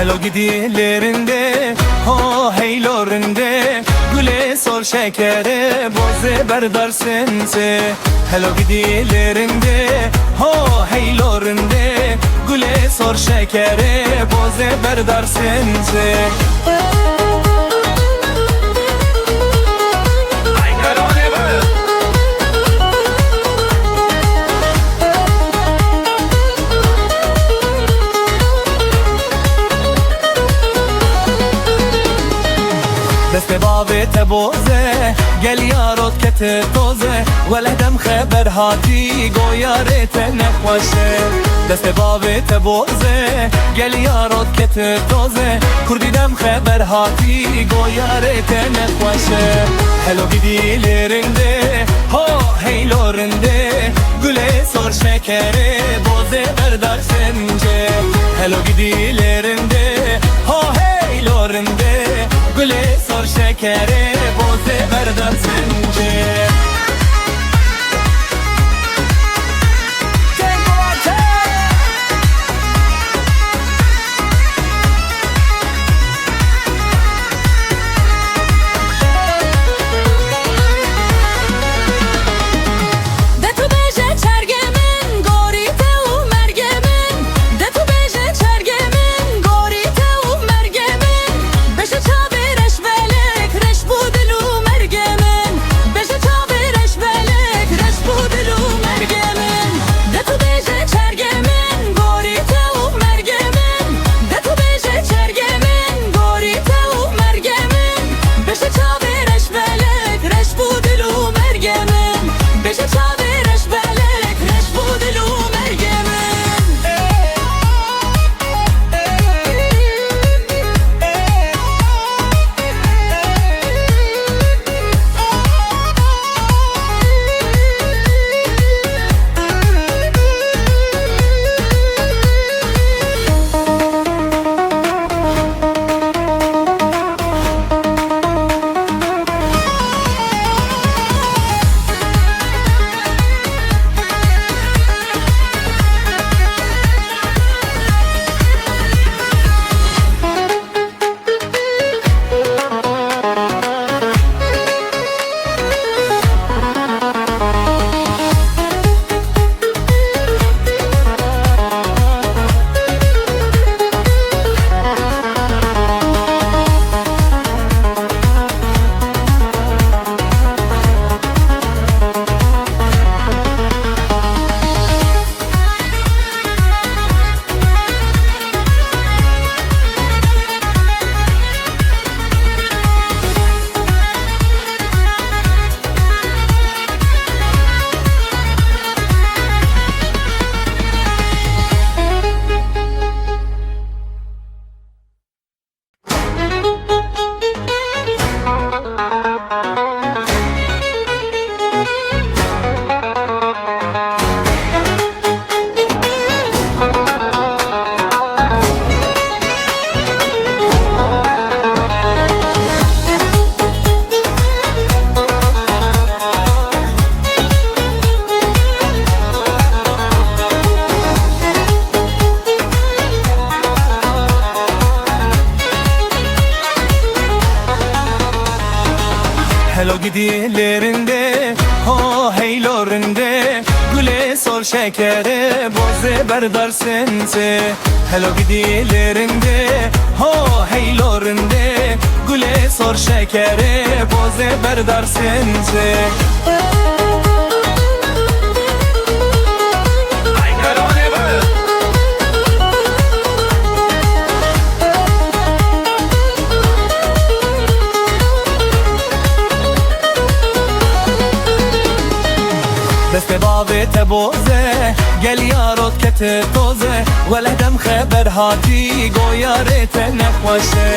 Hello gidilerinde, ho heylorinde, güle sor şekere, boze berdar sense. Hello gidilerinde, ho heylorinde, güle sor şekere, boze berdar sense. دست بابت بوزه گل یارت کت توزه ولدم خبر هاتی گویارت نخوشه دست بابت بوزه گل یارت کت توزه کردیدم خبر هاتی گویارت نخوشه هلو gidilerinde ho heylorinde güle sor şekere boze berdar sence Hello gidilerinde ho heylorinde güle sor şekere boze berdar sence Hello gidilerinde, ho heylorinde güle sor şekere, boze berdar sense Hello gidilerinde, ho heylorinde güle sor şekere, boze berdar sense دست بابت بوزه گل یارت کت توزه ولدم خبر هاتی گویارت نخوشه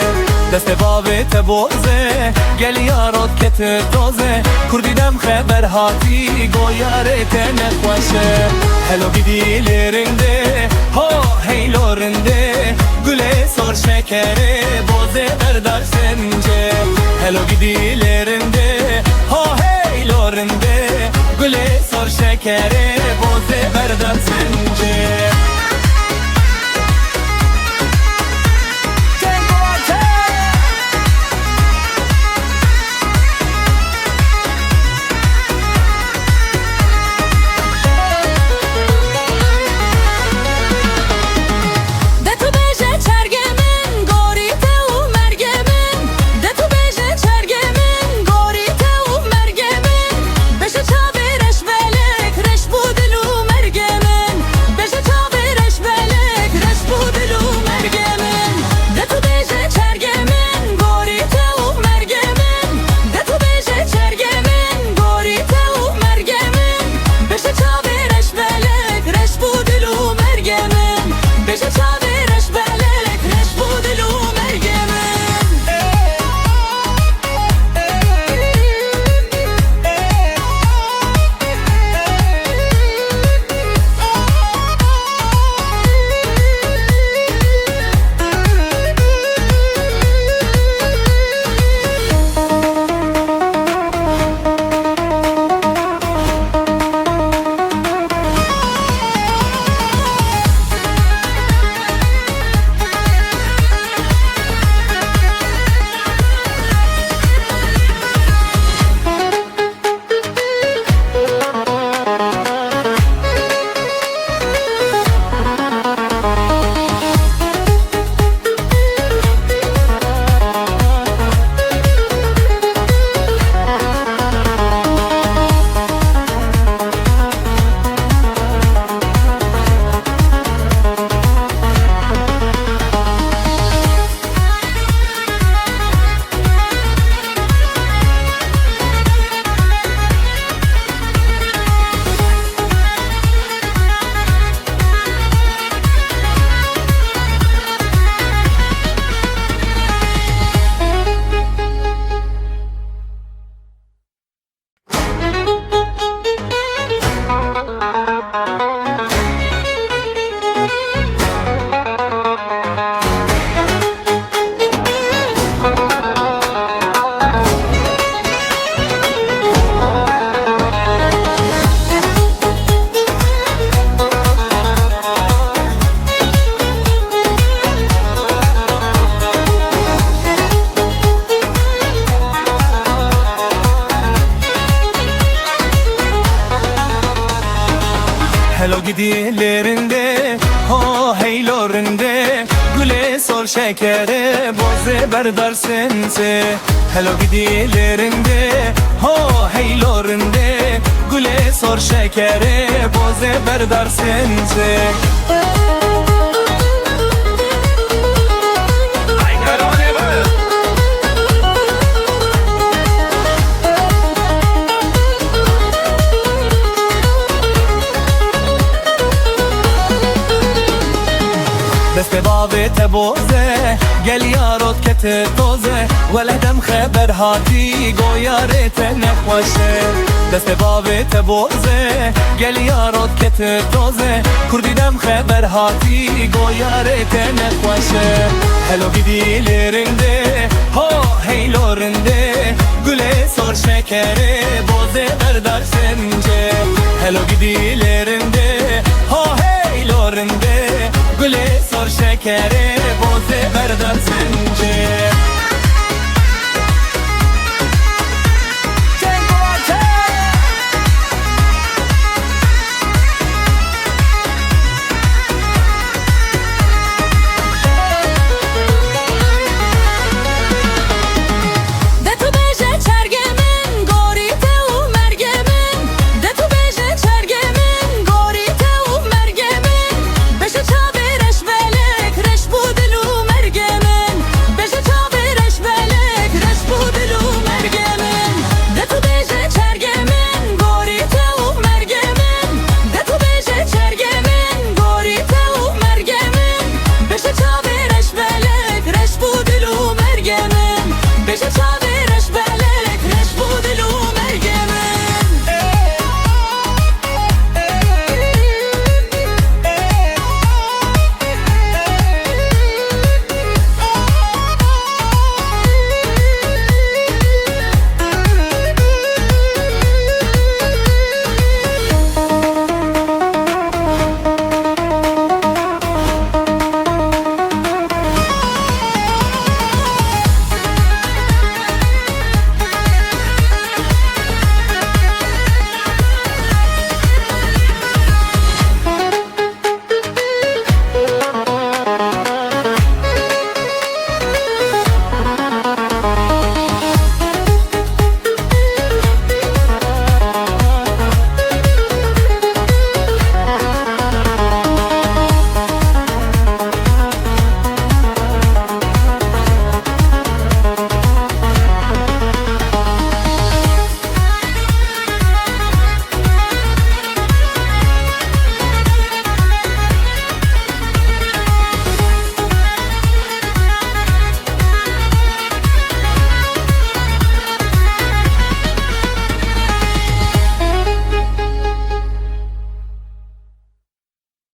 دست بابت بوزه گل یارت کت توزه کردیدم خبر هاتی گویارت نخوشه Hello gidilerinde ho heylorinde güle sor şekere boze berdar sence Hello gidilerinde ho heylorinde güle sor şekere boze berdar sence gidilerinde ho heylorinde güle sor şekere boze berdar sense hello gidilerinde ho heylorinde güle sor şekere boze berdar sense دست بابی تبوزه گل یارت کت توزه ولدم خبر هاتی گویارت نخوشه دست بابی تبوزه گل یارت کت توزه کردیدم خبر هاتی گویارت نخوشه هلو gidilerinde ho heylorinde güle sor şekere boze berdar sence hello gidilerinde ho heylorinde güle sor şekere boze berdar sence